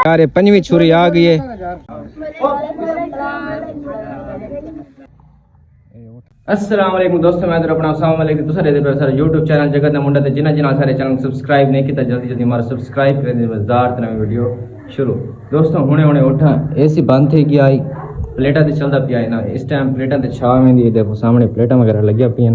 यार पंजवीं छुरी आ गई है। अस्सलाम वालेकुम दोस्तों, मैं अपना अस्सलाम वालेकुम दूसरे दे पर YouTube चैनल जगत दा मुंडा ते जिन्ना जिन्ना सारे चैनल सब्सक्राइब नहीं किया जल्दी जल्दी हमारा सब्सक्राइब कर दे। मजेदार तरह वीडियो शुरू। दोस्तों हुणे हुणे उठा, एसी बंद थी गई आई, प्लेटा ते चलदा पिया है ना। इस टाइम प्लेटा ते छा वेंदी, देखो सामने प्लेटा वगैरह लगिया पियन।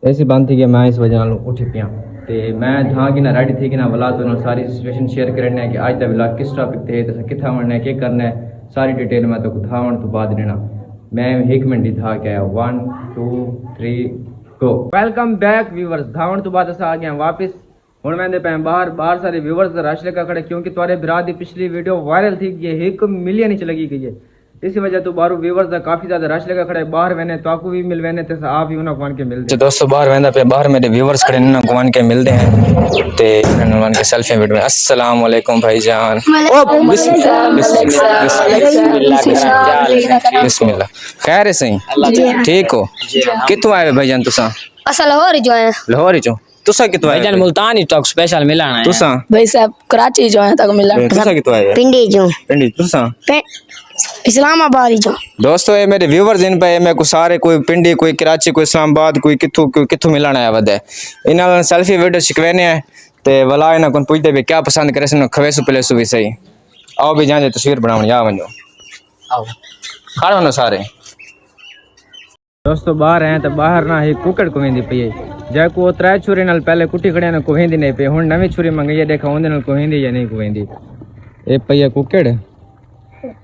एसी बंद थी गया, मैं इस वजह नाल उठ पिया ते मैं धा कि ना रेडी थी कि ना वाला तो सारी सिचुएशन शेयर करने है कि आज दा व्लॉग किस टॉपिक ते है, किथा वणना है, क्या करना है, सारी डिटेल मैं तो धावण तो बाद देना। मैं 1 मिनट ही था क्या 1 2 3 गो। Welcome back viewers. धावण तो बाद आ गया वापस। हुण मैं पे बाहर सारे व्यूवर्स रश लगा खड़े, क्योंकि तुम्हारे बिरा दी पिछली वीडियो वायरल थी, ये 1 मिलियन ही चली गई है। इसी वजह तो बाहर व्यूवर्स का काफी ज्यादा रश लगा खड़े। बाहर वेने तो आपको भी मिल वेने ते आप भी उन्हें गुआन के मिलते। दोस्तों बाहर वेंदा पे, बाहर मेरे व्यूवर्स खड़े ने गुआन के मिलते हैं ते उन्हें के सेल्फी वीडियो में। अस्सलाम वालेकुम भाईजान। ओ बिस्मिल्लाह। खैर है सही, ठीक हो? कितों आए भाईजान तुसा? असल लाहौर जो है। लाहौर ही जो तुसा कितों आए? भाईजान मुल्तान ही टॉक स्पेशल मिलाना है। तुसा भाई साहब कराची जो है तक मिला। तुसा कितों आए? पिंडी जो। पिंडी तुसा? इस्लामाबाद जो। दोस्तों ये मेरे व्यूवर्स इन पे मैं को सारे कोई पिंडी, कोई कराची, कोई इस्लामाबाद, कोई किथों मिलाना है वदे इना सेल्फी वीडियो शिकवेने है ते वला इना कोन पूछते भी क्या पसंद करे सनो खवेसु प्लेसु भी सही। आओ भी जाने तस्वीर बनावण या वनो। आओ खड़ वनो सारे। दोस्तों बाहर हैं तो बाहर ना ही कुकड़ को वेंदी पई है। जैको 3 छुरी नाल पहले कुटी खड़े ना को वेंदी नहीं पे, हुन नवी छुरी मंगई है, देखा ओंदे नाल को वेंदी या नहीं को वेंदी। ए पई है कुकड़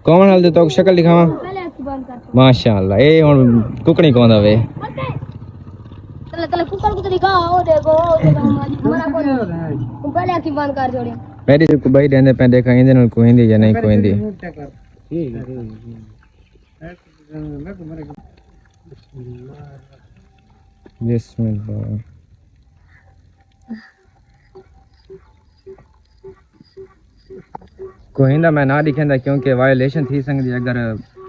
कौन हाल दे तो शक्ल दिखावा। माशाअल्लाह ए हुन कुकड़ी कोंदा वे। चल कुकर को तो दिखा, ओ देखो हमारा को पहले आंखें बंद कर जोड़ी। मेरी को भाई रहंदे पे देखा इंदे नाल को वेंदी या नहीं को वेंदी। बिस्मिल्लाह। कोहिंदा मैं ना दिखेंदा क्योंकि वायलेशन थी सकती अगर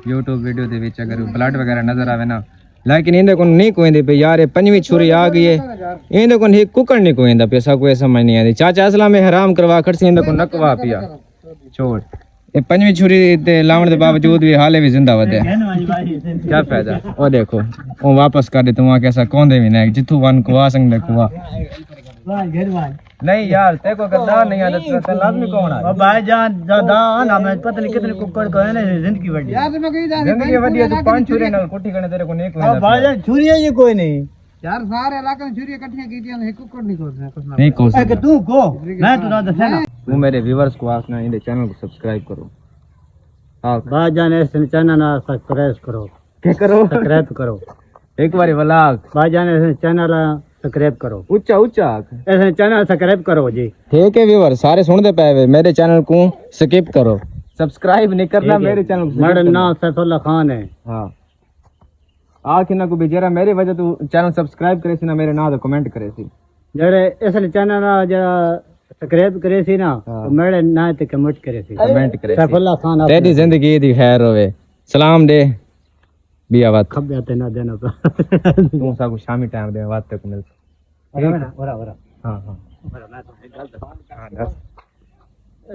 यूट्यूब वीडियो दे विच अगर ब्लड वगैरह नजर आवे ना। लेकिन इंदे को नहीं कोइंदे पे यार, ये पंजवीं छुरी आ गई है। इंदे को एक कुकड़ नहीं कोइंदा पे, ऐसा कोई समझ नहीं आती। चाचा असला में हराम करवा खड़सी इंदे को नकवा पिया छोड़। ये पंजवीं छुरी ते लावण दे बावजूद भी हाले भी जिंदा वदे, क्या फायदा। ओ देखो ओ वापस कर दे तुम कैसा कोंदे भी नहीं जिथु वन कुआ संग दे कुआ नहीं यार ते को गद्दा नहीं आदत तो लाजमी कौन है भाईजान ज्यादा ना मैं पता नहीं कितने कुकर को है ना जिंदगी बड़ी यार मैं कहीं जिंदगी वडी है तो 5 छुरी नाल कुटी करने तेरे को नहीं कोई भाईजान छुरी है ये कोई नहीं यार सारे इलाके में छुरी इकट्ठियां कीतियां एक कुकर नहीं कोसना कुछ ना नहीं कोस है तू को मैं तो दादा से ना तू मेरे व्यूअर्स को आखना इनके चैनल को सब्सक्राइब करो। हां भाईजान ऐसे चैनल ना सब्सक्राइब करो। क्या करो? सब्सक्राइब करो एक बार व्लॉग भाईजान ऐसे चैनल सब्सक्राइब करो। ऊंचा ऊंचा ऐसे चैनल सब्सक्राइब करो जी। ठीक है व्यूअर सारे सुनते पे मेरे चैनल को स्किप करो, सब्सक्राइब नहीं करना मेरे चैनल को। मेरा नाम सैफुल्लाह खान है। हां आखि ना को भी जरा मेरी वजह तू चैनल सब्सक्राइब करे सी ना, मेरे नाम तो कमेंट करे सी जरे ऐसे चैनल जरा सब्सक्राइब करे सी ना तो मेरे नाम ते कमेंट करे सी, कमेंट करे सैफुल्लाह खान। तेरी जिंदगी दी खैर होवे। सलाम दे बिया बात खब्बे ते ना देना तो तू सा को शामी टाइम दे बात तक मिल। ओरा हां हां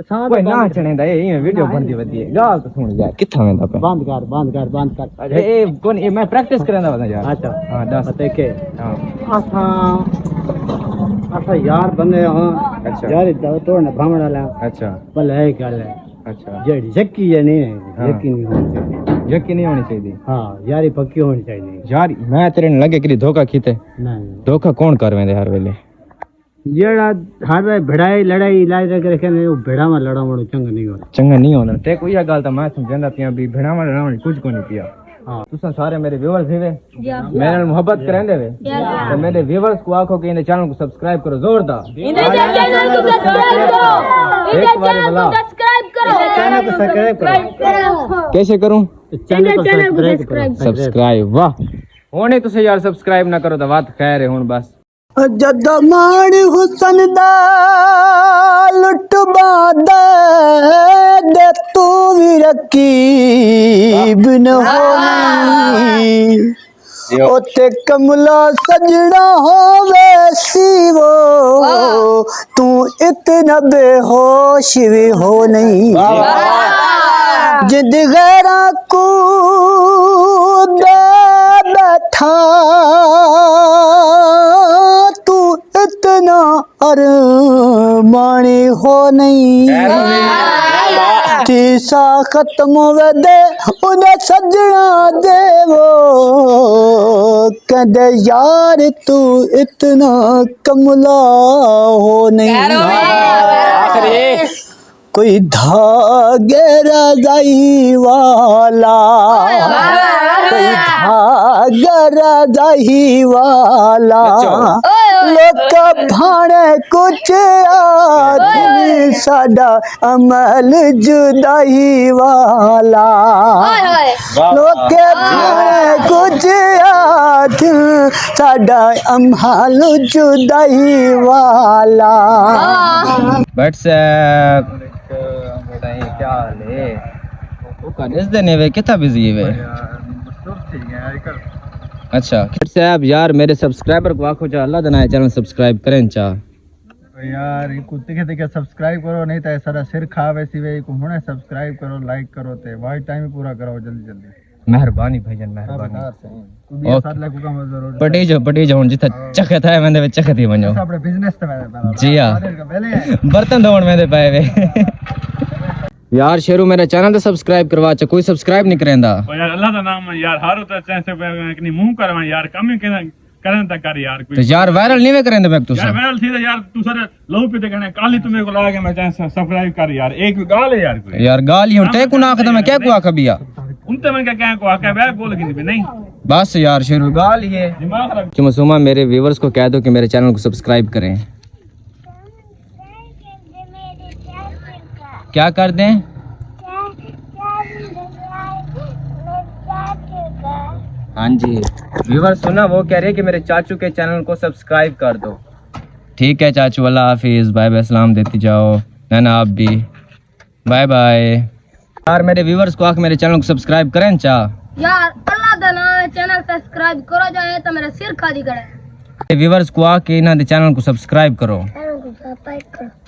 हां कोई ना चने दा ये वीडियो बनदी वदी है। गाल तो सुन जा किथा वेंदा पे। बंद कर ए कोन ये मैं प्रैक्टिस करंदा वदा यार। अच्छा हां दस पते के हां असा यार बंदे हां। अच्छा यार तोड़ना भावना वाला। अच्छा भले है गल है। अच्छा जेडी यकी है नहीं यकीन नहीं होनी चाहिए। यकीन नहीं होनी चाहिए। हां यारी पक्की होनी चाहिए। यार मैं तेरे न लगे कि धोखा खीते नहीं धोखा कौन कर वेंदे हर वेले। जेड़ा हर वे भिड़ाई लड़ाई इलाज रखे ने वो भिड़ा में लड़ा मणो चंगा नहीं होना। चंगा नहीं होना ते कोई गल तो मैं समझंदा पिया भी भिड़ा में लड़ावण कुछ को नहीं पिया। हां तुसा सारे मेरे व्यूअर्स थे मेरे नाल मोहब्बत करेंदे वे तो मेरे व्यूअर्स को आखो कि इन चैनल को सब्सक्राइब करो जोरदार। इन चैनल को सब्सक्राइब करो। चैनल को सब्सक्राइब करो। कैसे करूं? चैनल को सब्सक्राइब करो। सब्सक्राइब वाह होने तुसे यार सब्सक्राइब ना करो तो बात खैर है हुन बस। जद मान हुसन दा लुटबा दे तू भी रकीब न होई ओते कमला सजना होवे सीवो तू इतना बेहोश भी हो नहीं जिद गैरा को दे बैठा तू इतना अरमानी हो नहीं तीसा खत्म वदे उन्हें सजना देवो कहते यार तू इतना कमला हो नहीं कोई धागे रजाई वाला कोई धागे रजाई वाला लोग भाणे कुछ आदमी साडा अमल जुदाई वाला लोग भाणे कुछ आदमी साडा अमल जुदाई वाला व्हाट्सएप सही क्या हाल है वो कनेस देने वे कितना बिजी है वे अच्छा व्हाट्सएप यार मेरे सब्सक्राइबर को आखो जा अल्लाह दना चैनल सब्सक्राइब करें चा यार ये कुत्ते के सब्सक्राइब करो नहीं तो सारा सिर खावे सिवे को हुने सब्सक्राइब करो लाइक करो ते भाई टाइम पूरा करो जल्दी जल्दी मेहरबानी भाईजान मेहरबानी तू भी साथ ले को काम जरूर पटी जो जिथे चखत है मैंने चखत ही वणो अपने बिजनेस ते मैं जी हां बर्तन धोण में दे पाए वे यार शेरू मेरा चैनल तो सब्सक्राइब करवा चा कोई सब्सक्राइब नहीं करेंदा ओ यार अल्लाह दा नाम है यार हारो तो चैन से कनी मुंह करवा यार कम ही करन तक कर यार कोई तो यार वायरल नहीं वे करेंदे मैं तू यार वायरल थी तो यार तू सर लो पे कहने काली तुम्हें को लगा के मैं चैन सब्सक्राइब कर यार एक गाल है यार कोई यार गाल ही ते को ना आखदा मैं क्या को आखा बिया उनते मैं क्या को आके बै बोल के नहीं बस यार शेरू गाल ही है दिमाग रख कि मसूमा मेरे व्यूअर्स को कह दो कि मेरे चैनल को सब्सक्राइब करें क्या कर दें हाँ जी व्यूअर सुना वो कह रहे कि मेरे चाचू के चैनल को सब्सक्राइब कर दो ठीक है चाचू अल्लाह हाफिज बाय बाय सलाम देती जाओ नैना आप भी बाय बाय यार मेरे व्यूअर्स को आख मेरे चैनल को सब्सक्राइब करें चा यार अल्लाह दा नाम चैनल सब्सक्राइब करो जाए तो मेरा सिर खाली करे व्यूअर्स को आख के इन्हां दे चैनल को सब्सक्राइब करो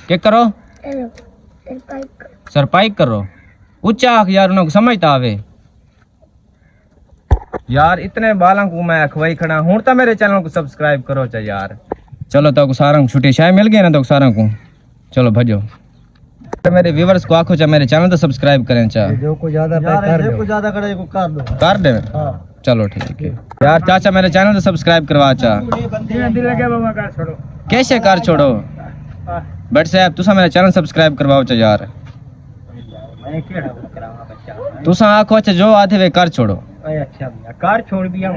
क्या करो सरपाइक करो उच्चा आख यार उन्हें समझता आवे यार इतने बालों को मैं अखवाई खड़ा हूं तो मेरे चैनल को सब्सक्राइब करो चा यार चलो तो सारा को छुट्टी शायद मिल गई ना तो सारा को चलो भजो मेरे व्यूअर्स को आखो चा मेरे चैनल तो सब्सक्राइब करें चा जो को ज्यादा करे को कर दो कर दे चलो ठीक है यार चाचा मेरे चैनल तो सब्सक्राइब करवा चा दिल लगे बाबा कर छोड़ो कैसे कर छोड़ो बट साहब तुसा मेरा चैनल सब्सक्राइब करवाओ चा यार तुसा आखो चा जो आते वे कर छोड़ो अच्छा कार छोड़ दिया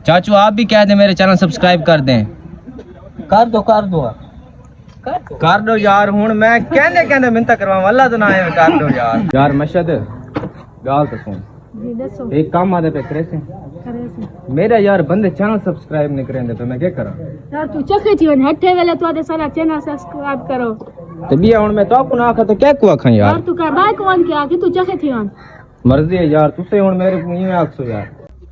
चाचू आप भी कह दे मेरे चैनल सब्सक्राइब कर दें कर दो यार हूं मैं कहने मिन्नत करवाऊं अल्लाह तो ना आए कर दो यार मशद गाल तो सुन एक काम आदे पे करे से मेरा यार बंदे चैनल सब्सक्राइब नहीं करेंगे तो मैं क्या करा यार तू चखे थी हट्ठे वेले तो आदे सारा चैनल सब्सक्राइब करो तो बिया हुन मैं तो आपको ना आखा तो क्या को आखा यार तू कर बाय कौन के आके तू चखे थी मर्जी है यार तुसे हुन मेरे को यूं आखसो यार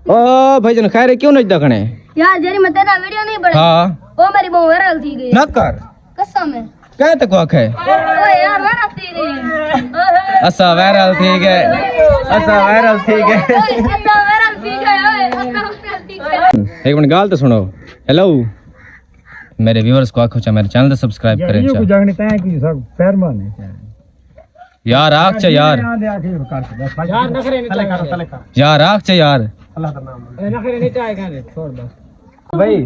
ओ भाईजान खैर क्यों नहीं दखने यार जेरी मैं तेरा वीडियो नहीं बना हां वो मेरी बहुत वायरल थी गई ना कर कसम है कह तक आखे ओए यार वायरल थी गई असा वायरल थी गए असा वायरल थी गए असा वायरल थी गए एक मिनट गाल तो सुनो हेलो मेरे व्यूअर्स को आखो चा मेरे चैनल तो सब्सक्राइब करें चा जागने तय की सब फरमान है यार आख चा यार यार नखरे नहीं तले कर यार आख चा यार अल्लाह का नाम नखरे नहीं चाहेगा छोड़ दो भाई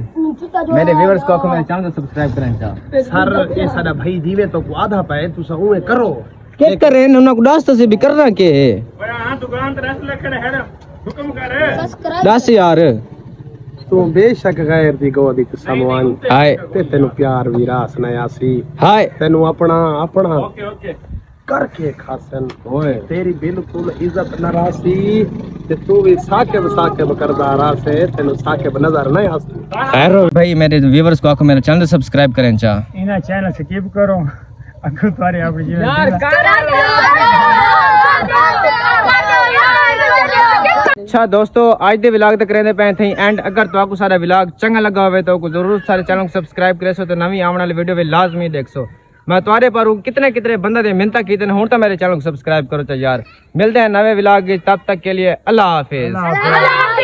मेरे व्यूअर्स को आखो मेरे चैनल को सब्सक्राइब करें चा सर ये सारा भाई दीवे तो आधा पाए तू सब वो करो क्या कर रहे हैं उनको रास्ते से भी करना के हां दुकान ते रस लखड़े है हुक्म कर सब्सक्राइब 10 यार तू बेशक गैर दी गो दी समवान हाय ते तेनु प्यार विरास नयासी हाय तेनु अपना ओके करके खासन ओए तेरी बिल्कुल इज्जत न रासी ते तू भी साकिब करदा रासे तेनु साकिब नजर नहीं आसी खैर भाई मेरे व्यूअर्स को आखो मेरे चैनल सब्सक्राइब करें चा इना चैनल से कीप करो अखु तुम्हारे अपने जीवन यार अच्छा दोस्तों आज दे विलाग तक रहने पे थे एंड अगर तो आपको सारा विलाग चंगा लगा हुआ तो जरूर सारे चैनल को सब्सक्राइब करे सो तो नवी आने वाली वीडियो भी लाजमी देख सो। मैं तुम्हारे पर कितने कितने बंदे दे मिन्नत की हूं तो मेरे चैनल को सब्सक्राइब करो तो यार। मिलते हैं नवे विलाग तब तक के लिए अल्लाह हाफिज।